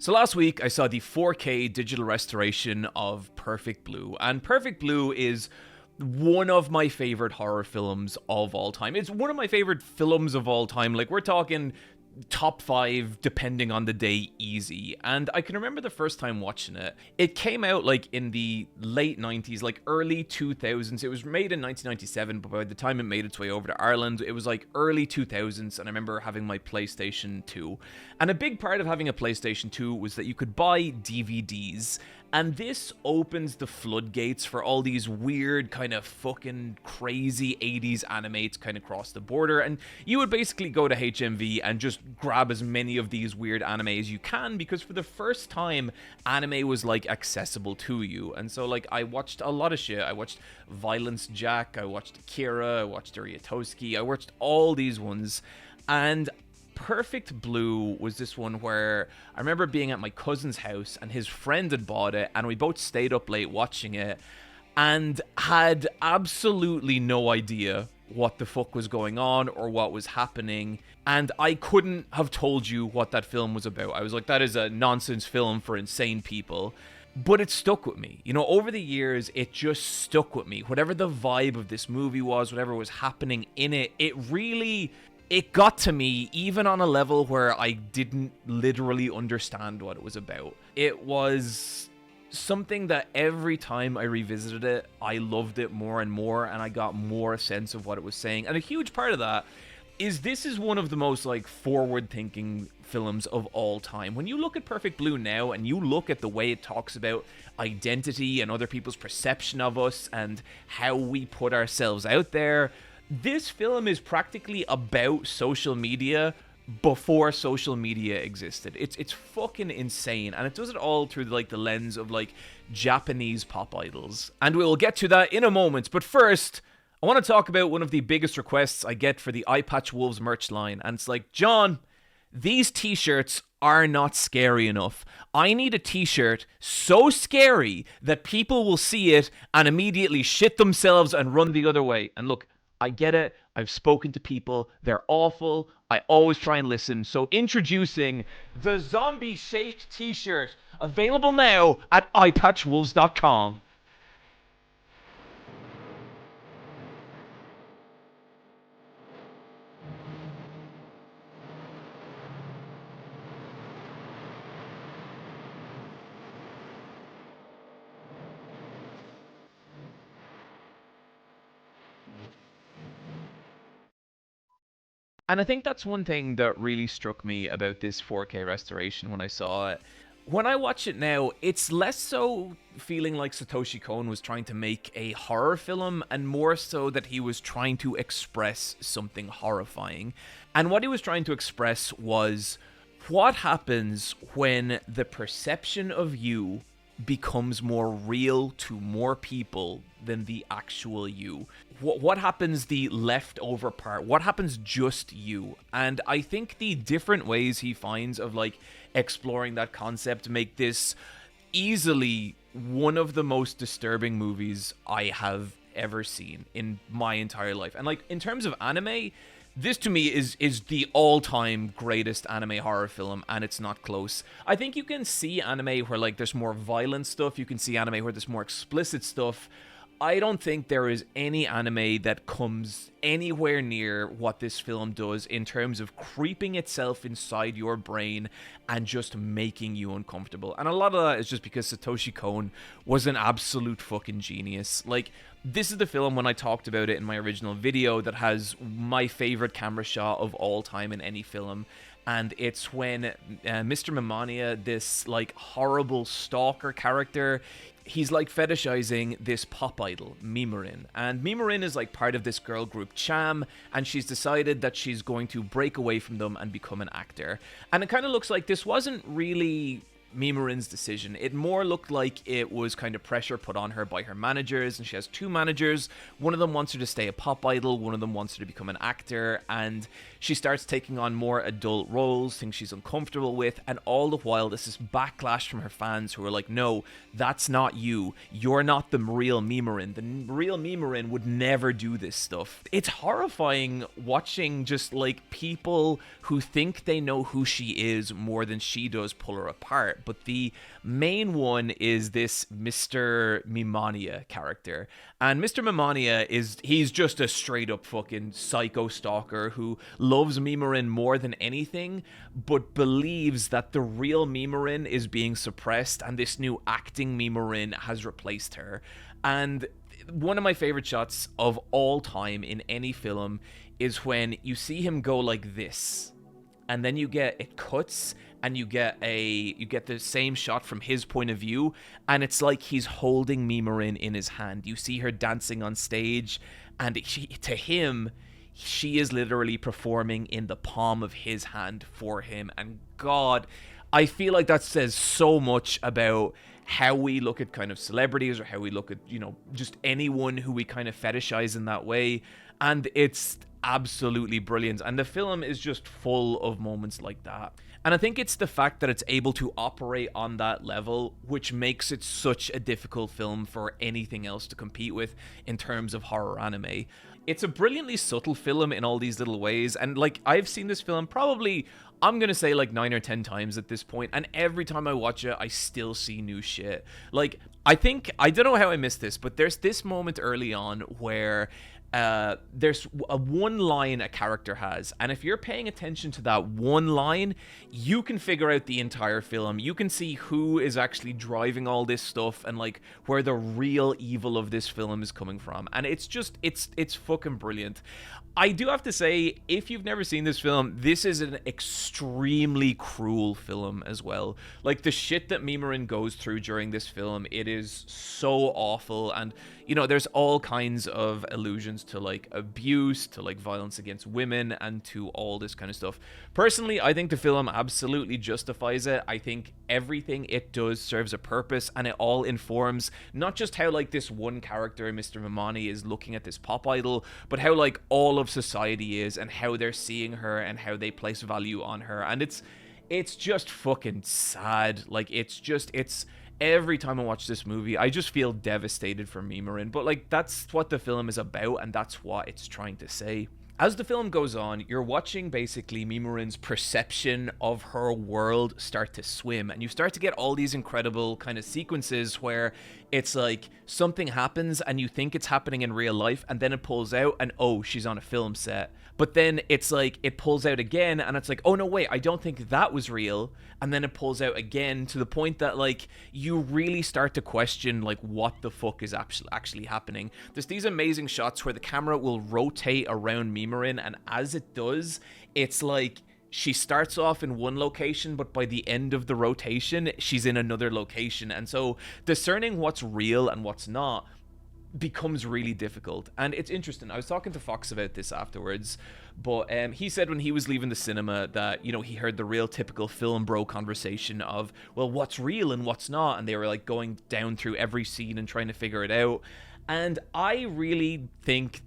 So last week I saw the 4K digital restoration of Perfect Blue, and Perfect Blue is one of my favorite horror films of all time. It's one of my favorite films of all time. Like, we're talking top 5 depending on the day, easy. And I can remember the first time watching it. It came out like in the late 90s, like early 2000s. It was made in 1997, but by the time it made its way over to Ireland, it was like early 2000s. And I remember having my PlayStation 2, and a big part of having a PlayStation 2 was that you could buy DVDs. And this opens the floodgates for all these weird, kind of fucking crazy 80s animates kind of cross the border. And you would basically go to HMV and just grab as many of these weird anime as you can, because for the first time, anime was like accessible to you. And so like I watched a lot of shit. I watched Violence Jack, I watched Akira, I watched Ariatoski, I watched all these ones. And Perfect Blue was this one where I remember being at my cousin's house and his friend had bought it, and we both stayed up late watching it and had absolutely no idea what the fuck was going on or what was happening. And I couldn't have told you what that film was about. I was like, that is a nonsense film for insane people. But it stuck with me. You know, over the years, it just stuck with me. Whatever the vibe of this movie was, whatever was happening in it, it got to me, even on a level where I didn't literally understand what it was about. It was something that every time I revisited it, I loved it more and more, and I got more a sense of what it was saying. And a huge part of that is this is one of the most like forward-thinking films of all time. When you look at Perfect Blue now and you look at the way it talks about identity and other people's perception of us and how we put ourselves out there, this film is practically about social media before social media existed. It's fucking insane, and it does it all through like the lens of like Japanese pop idols. And we will get to that in a moment, but first, I want to talk about one of the biggest requests I get for the Eyepatch Wolves merch line, and it's like, John, these t-shirts are not scary enough. I need a t-shirt so scary that people will see it and immediately shit themselves and run the other way. And look, I get it. I've spoken to people. They're awful. I always try and listen. So introducing the zombie-shaped t-shirt, available now at eyepatchwolves.com. And I think that's one thing that really struck me about this 4K restoration when I saw it. When I watch it now, it's less so feeling like Satoshi Kon was trying to make a horror film and more so that he was trying to express something horrifying. And what he was trying to express was what happens when the perception of you becomes more real to more people than the actual you. What happens the leftover part? What happens just you? And I think the different ways he finds of like exploring that concept make this easily one of the most disturbing movies I have ever seen in my entire life. And like in terms of anime, this to me is the all-time greatest anime horror film, and it's not close. I think you can see anime where like there's more violent stuff, you can see anime where there's more explicit stuff. I don't think there is any anime that comes anywhere near what this film does in terms of creeping itself inside your brain and just making you uncomfortable. And a lot of that is just because Satoshi Kon was an absolute fucking genius. Like, this is the film, when I talked about it in my original video, that has my favorite camera shot of all time in any film. And it's when Mr. Mimania, this like horrible stalker character, he's like fetishizing this pop idol, Mimurin. And Mimurin is like part of this girl group Cham, and she's decided that she's going to break away from them and become an actor. And it kind of looks like this wasn't really Mimurin's decision. It more looked like it was kind of pressure put on her by her managers, and she has two managers. One of them wants her to stay a pop idol, one of them wants her to become an actor, and she starts taking on more adult roles, things she's uncomfortable with, and all the while there's this backlash from her fans who are like, no, that's not you. You're not the real Mimurin. The real Mimurin would never do this stuff. It's horrifying watching just like people who think they know who she is more than she does pull her apart. But the main one is this Mr. Mimania character. And Mr. Mimania he's just a straight up fucking psycho stalker who loves Mimurin more than anything, but believes that the real Mimurin is being suppressed and this new acting Mimurin has replaced her. And one of my favorite shots of all time in any film is when you see him go like this, and then it cuts, and you get the same shot from his point of view, and it's like he's holding Mimurin in his hand. You see her dancing on stage, and to him, she is literally performing in the palm of his hand for him. And God, I feel like that says so much about how we look at kind of celebrities, or how we look at, just anyone who we kind of fetishize in that way. And it's absolutely brilliant. And the film is just full of moments like that. And I think it's the fact that it's able to operate on that level which makes it such a difficult film for anything else to compete with in terms of horror anime. It's a brilliantly subtle film in all these little ways, and like, I've seen this film probably, I'm gonna say like 9 or 10 times at this point, and every time I watch it, I still see new shit. Like, I don't know how I missed this, but there's this moment early on where there's a one line a character has, and if you're paying attention to that one line, you can figure out the entire film. You can see who is actually driving all this stuff, and like where the real evil of this film is coming from. And it's fucking brilliant. I do have to say, if you've never seen this film, this is an extremely cruel film as well. Like, the shit that Mimurin goes through during this film, it is so awful. And, there's all kinds of allusions to, like, abuse, to, like, violence against women, and to all this kind of stuff. Personally, I think the film absolutely justifies it. I think everything it does serves a purpose, and it all informs not just how, like, this one character, Mr. Mimani, is looking at this pop idol, but how, like, all of society is, and how they're seeing her, and how they place value on her. And it's just fucking sad. Like, it's every time I watch this movie, I just feel devastated for Mimurin. But like, that's what the film is about, and that's what it's trying to say. As the film goes on, you're watching basically Mimurin's perception of her world start to swim, and you start to get all these incredible kind of sequences where it's like something happens and you think it's happening in real life, and then it pulls out and, oh, she's on a film set. But then it's like it pulls out again, and it's like, oh no, wait, I don't think that was real. And then it pulls out again, to the point that like you really start to question like what the fuck is actually happening. There's these amazing shots where the camera will rotate around Mimurin, and as it does, it's like she starts off in one location, but by the end of the rotation, she's in another location. And so discerning what's real and what's not becomes really difficult. And it's interesting, I was talking to Fox about this afterwards, but he said when he was leaving the cinema that, he heard the real typical film bro conversation of, well, what's real and what's not, and they were like going down through every scene and trying to figure it out. And I really think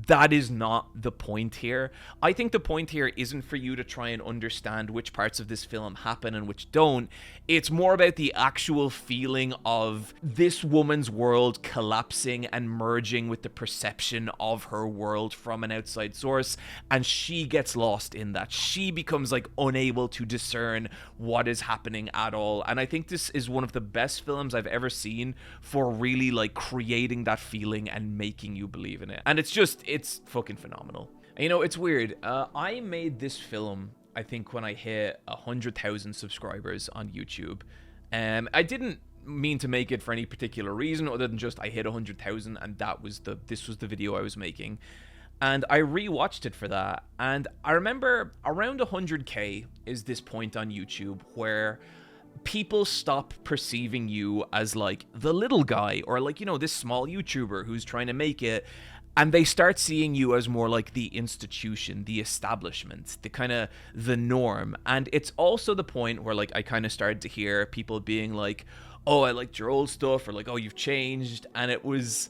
that is not the point here. I think the point here isn't for you to try and understand which parts of this film happen and which don't. It's more about the actual feeling of this woman's world collapsing and merging with the perception of her world from an outside source, and she gets lost in that. She becomes like unable to discern what is happening at all. And I think this is one of the best films I've ever seen for really like creating that feeling and making you believe in it. And it's fucking phenomenal. And, it's weird. I made this film, I think, when I hit 100,000 subscribers on YouTube. I didn't mean to make it for any particular reason other than just I hit 100,000, and this was the video I was making. And I rewatched it for that, and I remember around 100k is this point on YouTube where people stop perceiving you as like the little guy, or like, this small YouTuber who's trying to make it, and they start seeing you as more like the institution, the establishment, the kind of the norm. And it's also the point where like I kind of started to hear people being like, oh, I liked your old stuff, or like, oh, you've changed. And it was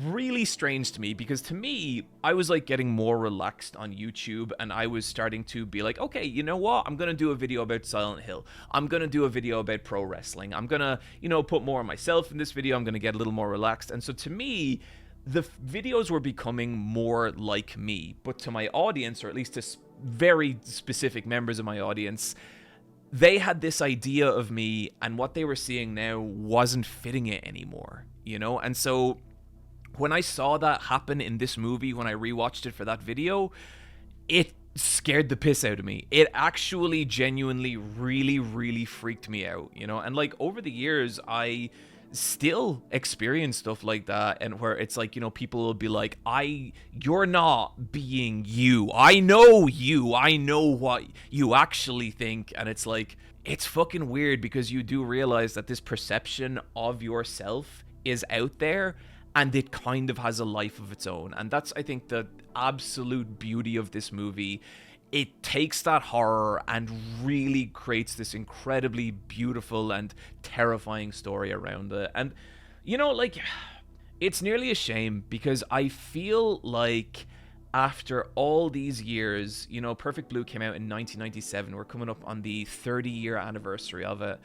really strange to me, because to me, I was like getting more relaxed on YouTube, and I was starting to be like, okay, you know what, I'm gonna do a video about Silent Hill, I'm gonna do a video about pro wrestling, I'm gonna, put more of myself in this video, I'm gonna get a little more relaxed. And so to me, the videos were becoming more like me. But to my audience, or at least to very specific members of my audience, they had this idea of me, and what they were seeing now wasn't fitting it anymore, And so when I saw that happen in this movie, when I rewatched it for that video, it scared the piss out of me. It actually genuinely really, really freaked me out, And like over the years, I still experience stuff like that, and where it's like, people will be like, you're not being you. I know you. I know what you actually think. And it's like, it's fucking weird, because you do realize that this perception of yourself is out there, and it kind of has a life of its own. And that's, I think, the absolute beauty of this movie. It takes that horror and really creates this incredibly beautiful and terrifying story around it. And, like, it's nearly a shame, because I feel like after all these years, Perfect Blue came out in 1997. We're coming up on the 30-year anniversary of it.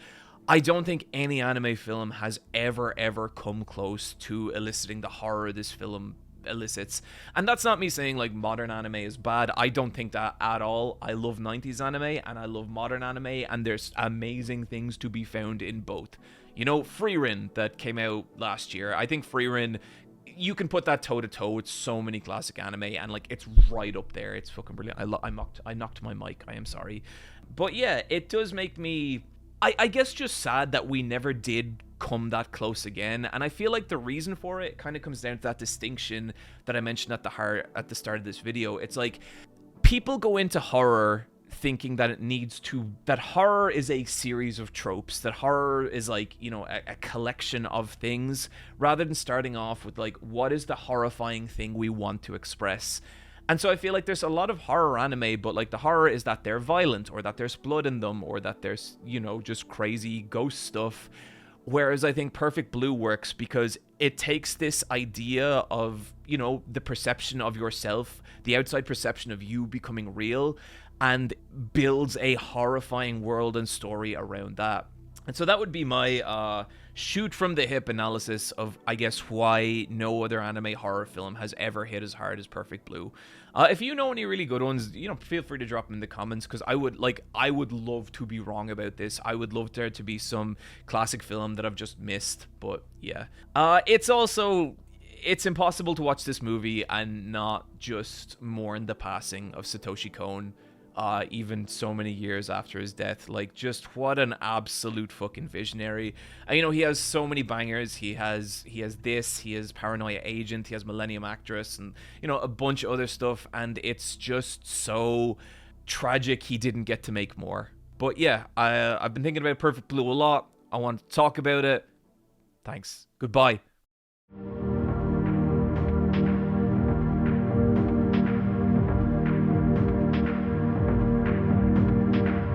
I don't think any anime film has ever come close to eliciting the horror this film elicits. And that's not me saying like modern anime is bad. I don't think that at all. I love 90s anime and I love modern anime, and there's amazing things to be found in both. Frieren that came out last year. I think Frieren, you can put that toe to toe with so many classic anime, and like it's right up there. It's fucking brilliant. I knocked my mic. I am sorry. But yeah, it does make me, I guess, just sad that we never did come that close again. And I feel like the reason for it kind of comes down to that distinction that I mentioned at the start of this video. It's like people go into horror thinking that that horror is a series of tropes, that horror is like, a collection of things, rather than starting off with like, what is the horrifying thing we want to express. And so I feel like there's a lot of horror anime, but like the horror is that they're violent, or that there's blood in them, or that there's, just crazy ghost stuff. Whereas I think Perfect Blue works because it takes this idea of, the perception of yourself, the outside perception of you becoming real, and builds a horrifying world and story around that. And so that would be my shoot from the hip analysis of, I guess, why no other anime horror film has ever hit as hard as Perfect Blue. If you know any really good ones, feel free to drop them in the comments, because I would love to be wrong about this. I would love there to be some classic film that I've just missed. But yeah, it's impossible to watch this movie and not just mourn the passing of Satoshi Kon. Even so many years after his death. Like, just what an absolute fucking visionary. And, he has so many bangers. He has this, he has Paranoia Agent, he has Millennium Actress, and, a bunch of other stuff. And it's just so tragic he didn't get to make more. But yeah, I've been thinking about Perfect Blue a lot. I want to talk about it. Thanks. Goodbye.